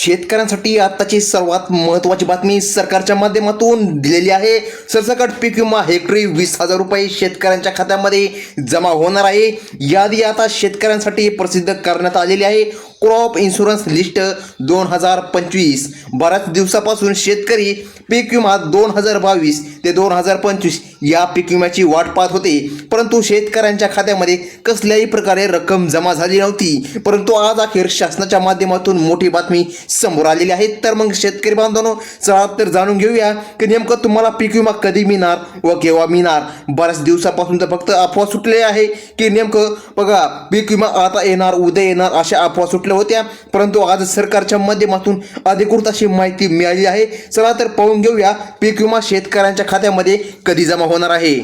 शेतकऱ्यांसाठी आताची सर्वात महत्त्वाची बातमी सरकारच्या माध्यमातून दिलेली आहे। सरसकट पीक विमा हेक्टरी 20,000 रुपये शेतकऱ्यांच्या खात्यामध्ये जमा होणार आहे। यादी आता शेतकऱ्यांसाठी प्रसिद्ध करण्यात आलेली आहे। क्रॉप इन्शुरन्स लिस्ट 2025 बऱ्याच दिवसापासून शेतकरी पीक विमा 2022 ते 2025 या पीक विम्याची वाट पाहत होते, परंतु शेतकऱ्यांच्या खात्यामध्ये कसल्याही प्रकारे रक्कम जमा झाली नव्हती। परंतु आज अखेर शासनाच्या माध्यमातून मोठी बातमी समोर आलेली आहे। तर मग शेतकरी बांधवांनो, चला तर जाणून घेऊया की नेमकं तुम्हाला पीक विमा कधी मिळणार व केव्हा मिळणार। बऱ्याच दिवसापासून तर फक्त अफवा सुटले आहे की नेमकं बघा पीक विमा आता येणार, उद्या येणार अशा अफवा सुटल्या होत्या, परंतु आज सरकारच्या माध्यमातून अधिकृत अशी माहिती मिळाली आहे। चला तर पाहून घेऊया पीक विमा शेतकऱ्यांच्या खात्यामध्ये कधी जमा होणार आहे।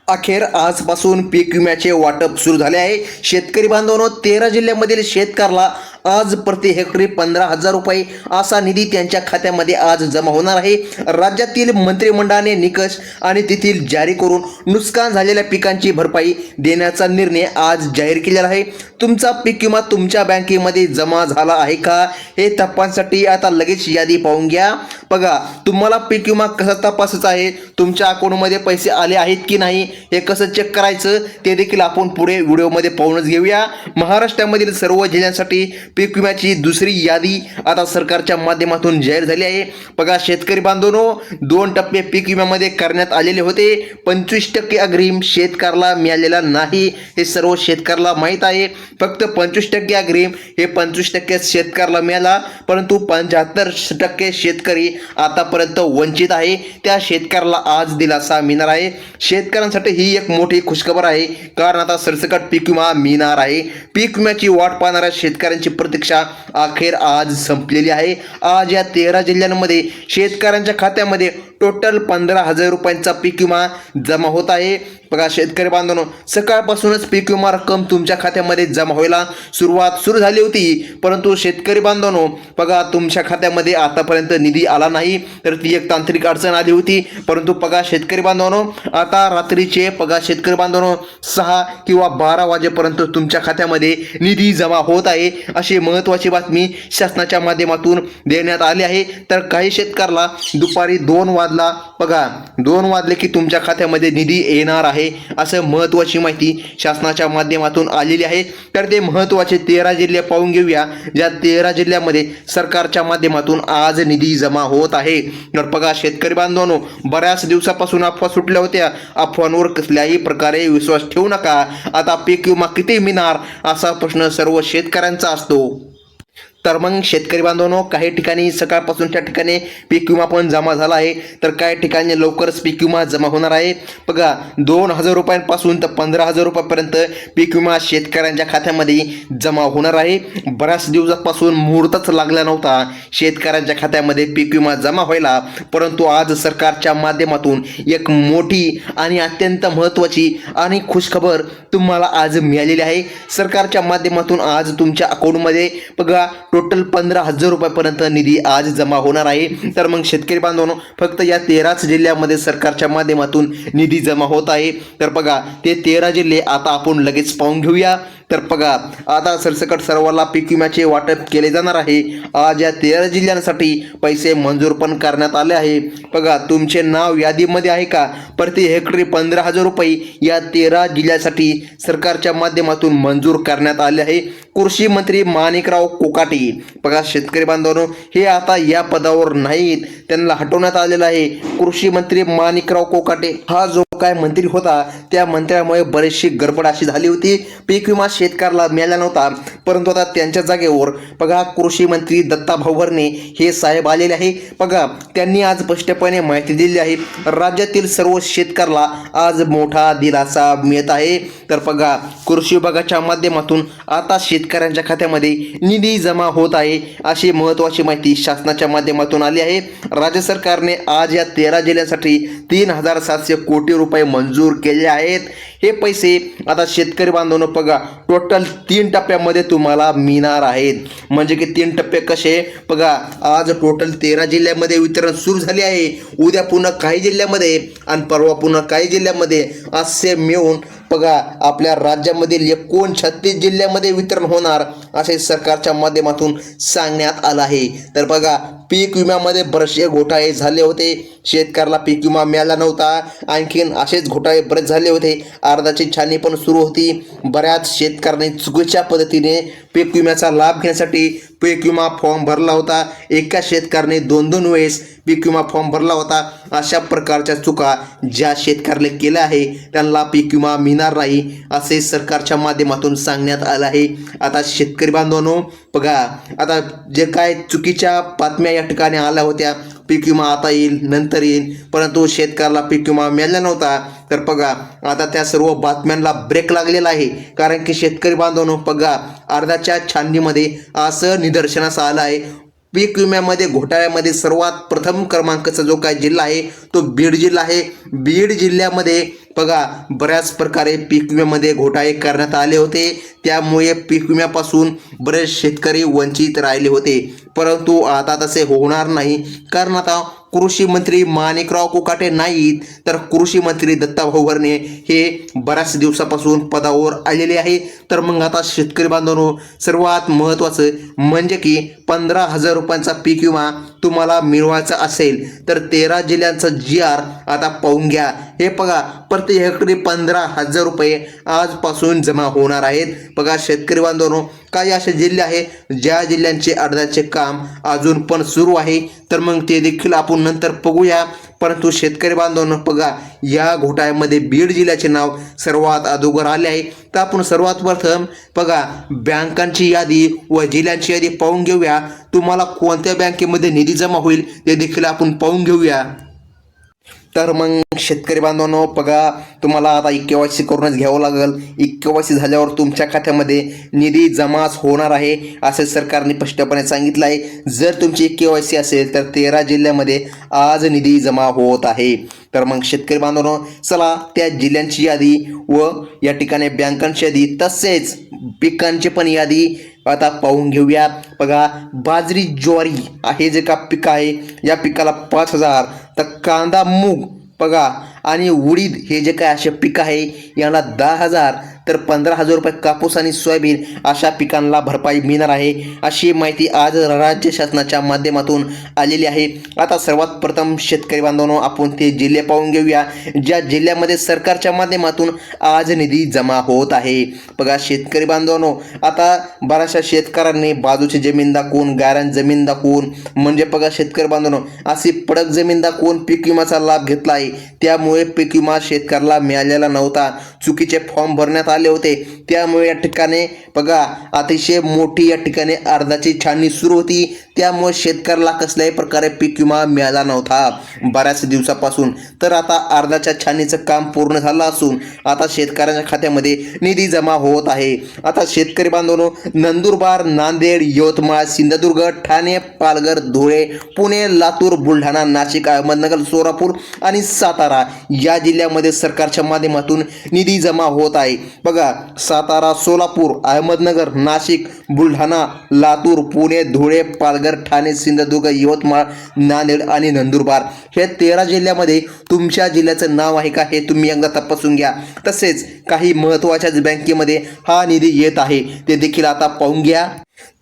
अखेर आजपासून पीक विम्याचे वाटप सुरू झाले आहे। शेतकरी बांधवांनो, 13 जिल्ह्यामधील शेतकऱ्याला आज प्रति हेक्टरी 15,000 रुपये असा निधी त्यांच्या खात्यामध्ये आज जमा होणार आहे। राज्यातील मंत्रिमंडळाने निकष आणि तिथी जारी करून नुकसान झालेल्या पिकांची भरपाई देण्याचा निर्णय आज जाहीर केलेला आहे। तुमचा पीक विमा तुमच्या बँकेमध्ये जमा झाला आहे का हे तपासण्यासाठी आता लगेच यादी पाहून घ्या। बघा, तुम्हाला पीक विमा कसा तपासायचा आहे, तुमच्या अकाउंटमध्ये पैसे आले आहेत की नाही हे कसं चेक करायचं ते देखील आपण पुढे व्हिडिओमध्ये पाहूनच घेऊया। महाराष्ट्रामधील सर्व जिल्ह्यांसाठी पीक विम्याची दुसरी यादी आता सरकारच्या माध्यमातून जाहीर झाली आहे। बघा शेतकरी बांधवांनो, 2 टप्पे पीक विम्यामध्ये करण्यात आलेले होते। 25% अग्रिम शेतकऱ्याला मिळालेला नाही, हे सर्व शेतकऱ्याला माहीत आहे। फक्त 25% अग्रिम हे 25% शेतकऱ्याला मिळाला, परंतु 75% शेतकरी आतापर्यंत वंचित आहे। त्या शेतकऱ्याला आज दिलासा मिळणार आहे। शेतकऱ्यांसाठी ही एक मोठी खुशखबर आहे, कारण आता सरसकट पीक विमा मिळणार आहे। पीक विम्याची वाट पाहणाऱ्या शेतकऱ्यांची प्रतीक्षा अखेर आज संपलेली आहे। आज या 13 जिल्ह्यांमध्ये शेतकऱ्यांच्या खात्यामध्ये टोटल 15,000 रुपयांचा पीक विमा जमा होत आहे। बघा शेतकरी बांधवांनो, सकाळपासूनच पीक विमा रक्कम तुमच्या खात्यामध्ये जमा व्हायला सुरू झाली होती, परंतु शेतकरी बांधवांनो बघा तुमच्या खात्यामध्ये आतापर्यंत निधी आला नाही, तर ती एक तांत्रिक अडचण आली होती। परंतु बघा शेतकरी बांधवांनो, आता रात्रीचे बघा शेतकरी बांधवांनो 6 किंवा 12 वाजेपर्यंत तुमच्या खात्यामध्ये निधी जमा होत आहे, अशी महत्त्वाची बातमी शासनाच्या माध्यमातून देण्यात आली आहे। तर काही शेतकऱ्याला दुपारी 2 वाजला, बघा 2 वाजले की तुमच्या खात्यामध्ये निधी येणार आहे, असं महत्त्वाची माहिती शासनाच्या माध्यमातून आलेली आहे। तर ते महत्त्वाचे 13 जिल्हे पाहून घेऊया, ज्या 13 जिल्ह्यामध्ये सरकारच्या माध्यमातून आज निधी जमा होत आहे। तर बघा शेतकरी बांधवांनो, बऱ्याच दिवसापासून अफवा सुटल्या होत्या, अफवांवर कसल्याही प्रकारे विश्वास ठेवू नका। आता पीक विमा किती मिळणार असा प्रश्न सर्व शेतकऱ्यांचा असतो। तर मग शेतकरी बांधवांनो, काही ठिकाणी सकाळपासून त्या ठिकाणी पीक विमा पण जमा झाला आहे, तर काही ठिकाणी लवकरच पीक विमा जमा होणार आहे। बघा 2,000 रुपयांपासून तर 15,000 रुपयापर्यंत पीक विमा शेतकऱ्यांच्या खात्यामध्ये जमा होणार आहे। बऱ्याच दिवसापासून मुहूर्तच लागला नव्हता शेतकऱ्यांच्या खात्यामध्ये पीक विमा जमा व्हायला, परंतु आज सरकारच्या माध्यमातून एक मोठी आणि अत्यंत महत्त्वाची आणि खुशखबर तुम्हाला आज मिळालेली आहे। सरकारच्या माध्यमातून आज तुमच्या अकाउंटमध्ये बघा टोटल 15,000 रुपयापर्यंत निधी आज जमा होणार आहे। तर मग शेतकरी बांधवांनो, फक्त या 13च जिल्ह्यामध्ये सरकारच्या माध्यमातून निधी जमा होत आहे। तर बघा ते 13 जिल्हे आता आपण लगेच पाहून घेऊया। तर बघा आता सरसकट सर्वांना पीक विम्याचे वाटप केले जाणार आहे। आज या 13 जिल्ह्यांसाठी पैसे मंजूर पण करण्यात आले आहे। बघा तुमचे नाव यादीमध्ये आहे का? प्रति हेक्टरी 15,000 रुपये या 13 जिल्ह्यासाठी सरकारच्या माध्यमातून मंजूर करण्यात आले आहे। कृषी मंत्री माणिकराव कोकाटे, बघा शेतकरी बांधवांनो, हे आता या पदावर नाहीत, त्यांना हटवण्यात आलेलं आहे। कृषी मंत्री माणिकराव कोकाटे हा जो काय मंत्री होता, त्या मंत्र्यामुळे बरीचशी गडबड अशी झाली होती, पीक विमा शेतकऱ्याला मिळाला नव्हता, परंतु आता त्यांच्या जागेवर बघा कृषी मंत्री दत्ताभाऊ भरणे हे साहेब आलेले आहे। बघा त्यांनी आज स्पष्टपणे माहिती दिली आहे, राज्यातील सर्व शेतकऱ्याला आज मोठा दिलासा मिळत आहे। तर बघा कृषी विभागाच्या माध्यमातून आता शेतकऱ्यांच्या खात्यामध्ये निधी जमा होत आहे, अशी महत्त्वाची माहिती शासनाच्या माध्यमातून आली आहे। राज्य सरकारने आज या 13 जिल्ह्यांसाठी 3,700 कोटी रुपये मंजूर केले आहेत। हे पैसे आता शेतकरी बांधवांनो बघा टोटल 3 टप्प्यामध्ये तुम्हाला मिळणार आहेत। म्हणजे की 3 टप्पे कसे बघा, आज टोटल 13 जिल्ह्यामध्ये वितरण सुरू झाले आहे। उद्या पुन्हा काही जिल्ह्यामध्ये आणि परवा पुन्हा काही जिल्ह्यामध्ये असे मिळून बघा आपल्या राज्यामधील एकूण 36 जिल्ह्यामध्ये वितरण होणार असे सरकारच्या माध्यमातून सांगण्यात आलं आहे. तर बघा पीक विम्यामध्ये बरेचसे घोटाळे झाले होते. शेतकऱ्याला पीक विमा मिळाला नव्हता. आणखीन असेच घोटाळे बरेच झाले होते. अर्धाची छाननी पण सुरू होती. बऱ्याच शेतकऱ्यांनी चुकीच्या पद्धतीने पीक विम्याचा लाभ घेण्यासाठी पीक विमा फॉर्म भरला होता. एका शेतकऱ्याने 2-2 वेळेस पीक विमा फॉर्म भरला होता. अशा प्रकारच्या चुका ज्या शेतकऱ्याला केल्या आहे त्यांना पीक विमा मिळणार नाही असे सरकारच्या माध्यमातून सांगण्यात आलं आहे. आता शेतकरी बांधवांनो बघा आता जे काय चुकीच्या बातम्या या ठिकाणी आल्या होत्या, पीक विमा आता येईल नंतर येईल, परंतु शेतकऱ्याला पीक विमा मिळाला नव्हता. तर बघा आता त्या सर्व बातम्यांना ब्रेक लागलेला आहे. कारण की शेतकरी बांधवांनो बघा अर्धाच्या छाननीमध्ये असं निदर्शनास आलं आहे पीक विम्यामध्ये घोटाळ्यामध्ये सर्वात प्रथम क्रमांकाचा जो काय जिल्हा आहे तो बीड जिल्हा आहे. बीड जिल्ह्यामध्ये बघा बऱ्याच प्रकारे पीक विम्यामध्ये घोटाळे करण्यात आले होते. त्यामुळे पीक विम्यापासून बरेच शेतकरी वंचित राहिले होते. परंतु आता तसे होणार नाही. कारण आता कृषी मंत्री माणिकराव कोकाटे नाहीत तर कृषी मंत्री दत्ताभाऊ भरणे हे बऱ्याच दिवसापासून पदावर आलेले आहे. तर मग आता शेतकरी बांधवांनो सर्वात महत्त्वाचं म्हणजे की 15,000 रुपयांचा पीक विमा तुम्हाला मिळवायचा असेल तर 13 जिल्ह्यांचा GR आता पाहून घ्या. हे बघा प्रति हेक्टरी 15,000 रुपये आजपासून जमा होणार आहेत. बघा शेतकरी बांधवांनो काही असे जिल्हे आहे ज्या जिल्ह्यांचे अर्ध्याचे काम अजून पण सुरू आहे. तर मग ते देखील आपण नंतर बघूया. परंतु शेतकरी बांधवांनो बघा या घोटाळ्यामध्ये बीड जिल्ह्याचे नाव सर्वात अगोदर आले आहे. तर आपण सर्वात प्रथम बघा बँकांची यादी व जिल्ह्यांची यादी पाहून घेऊया. तुम्हाला कोणत्या बँकेमध्ये निधी जमा होईल ते देखील आपण पाहून घेऊया. तर मग शेतकरी बांधवांनो बघा तुम्हाला आता KYC करूनच घ्यावं लागेल. KYC झाल्यावर तुमच्या खात्यामध्ये निधी जमाच होणार आहे असे सरकारने स्पष्टपणे सांगितलं आहे. जर तुमची KYC असेल तर 13 जिल्ह्यामध्ये आज निधी जमा होत आहे. तर मग शेतकरी बांधवांनो चला त्या जिल्ह्यांची यादी व या ठिकाणी बँकांची यादी तसेच पिकांची पण यादी आता पाहून घेऊया. बघा बाजरी ज्वारी हे जे का पीक आहे या पिकाला 5,000. तर कांदा मूग बघा आणि उडीद हे जे काय असे पीक आहे याला 10,000. तर 15,000 रुपये कापूस आणि सोयाबीन अशा पिकांना भरपाई मिळणार आहे अशी माहिती आज राज्य शासनाच्या माध्यमातून आलेली आहे. आता सर्वात प्रथम शेतकरी बांधवांनो आपण ते जिल्हे पाहून घेऊया ज्या जिल्ह्यामध्ये सरकारच्या माध्यमातून आज निधी जमा होत आहे. बघा शेतकरी बांधवांनो आता बऱ्याचशा शेतकऱ्यांनी बाजूची जमीन दाखवून गायरान जमीन दाखवून म्हणजे बघा शेतकरी बांधवांनो अशी पडक जमीन दाखवून पीक विम्याचा लाभ घेतला आहे. त्यामुळे पीक विमा शेतकऱ्याला मिळालेला नव्हता. चुकीचे फॉर्म भरण्यात आले होते. त्यामुळे या ठिकाणी बघा अतिशय मोठी या ठिकाणी अर्धाची छाननी सुरू होती. त्यामुळे शेतकऱ्याला कसल्याही प्रकारे पीक विमा मिळाला नव्हता बऱ्याच दिवसापासून. तर आता अर्धाच्या छाननीचं काम पूर्ण झालं असून आता शेतकऱ्यांच्या खात्यामध्ये निधी जमा होत आहे. आता शेतकरी बांधवांनो नंदुरबार, नांदेड, यवतमाळ, सिंधुदुर्ग, ठाणे, पालघर, धुळे, पुणे, लातूर, बुलढाणा, नाशिक, अहमदनगर, सोलापूर आणि सातारा या जिल्ह्यामध्ये सरकारच्या माध्यमातून निधी जमा होत आहे. बघा सातारा, सोलापूर, अहमदनगर, नाशिक, बुलढाणा, लातूर, पुणे, धुळे, पालघर, ठाणे, सिंधुदुर्ग, यवतमाळ, नांदेड आणि नंदुरबार हे 13 जिल्ह्यामध्ये तुमच्या जिल्ह्याचं नाव आहे का हे तुम्ही एकदा तपासून घ्या. तसेच काही महत्त्वाच्या बँकेमध्ये हा निधी येत आहे ते देखील आता पाहून घ्या.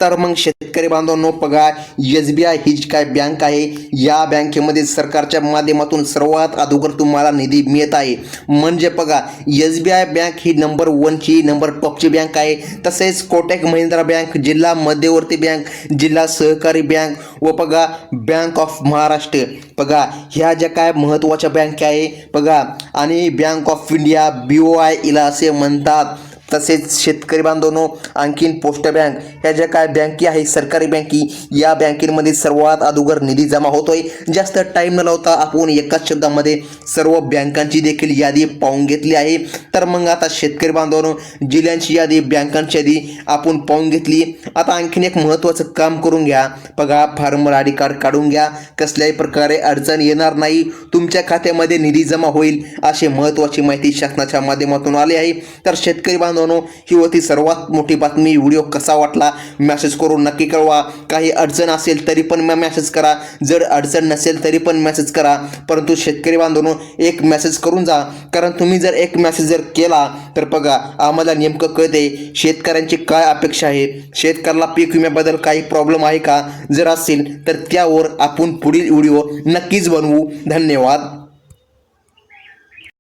तर मग शेतकरी बांधवांनो बघा SBI ही जी काय बँक आहे या बँकेमध्ये सरकारच्या माध्यमातून सर्वात अगोदर तुम्हाला निधी मिळत आहे. म्हणजे बघा SBI बँक ही नंबर 1ची नंबर टॉपची बँक आहे. तसेच कोटक महिंद्रा बँक, जिल्हा मध्यवर्ती बँक, जिल्हा सहकारी बँक व बघा बँक ऑफ महाराष्ट्र बघा ह्या ज्या काय महत्त्वाच्या बँक आहे बघा आणि बँक ऑफ इंडिया BOI इला असे म्हणतात. तसेच शेतकरी बांधवांनो आणखीन पोस्ट बँक ह्या ज्या काय बँकी आहे सरकारी बँकी या बँकेमध्ये सर्वात अगोदर निधी जमा होतोय. जास्त टाईम न लावता आपण एकाच शब्दामध्ये सर्व बँकांची देखील यादी पाहून घेतली आहे. तर मग आता शेतकरी बांधवांनो जिल्ह्यांची यादी बँकांची यादी आपण पाहून घेतली. आता आणखीन एक महत्त्वाचं काम करून घ्या. बघा फार्मर ID कार्ड काढून घ्या. कसल्याही प्रकारे अडचण येणार नाही. तुमच्या खात्यामध्ये निधी जमा होईल अशी महत्त्वाची माहिती शासनाच्या माध्यमातून आली आहे. तर शेतकरी बांधवांनो, ही होती सर्वात मोठी बातमी. व्हिडिओ कसा वाटला मेसेज करून नक्की कळवा. काही अडचण असेल तरी पण मेसेज करा, जर अडचण नसेल तरी पण मेसेज करा. परंतु शेतकरी बांधवांनो, एक मेसेज करून जा, कारण तुम्ही जर एक मेसेज जर केला तर बघा आम्हाला नेमकं कळते शेतकऱ्यांची काय अपेक्षा आहे, शेतकऱ्याला पीक विम्याबद्दल काही प्रॉब्लेम आहे का, जर असेल तर त्यावर आपण पुढील व्हिडिओ नक्कीच बनवू. धन्यवाद.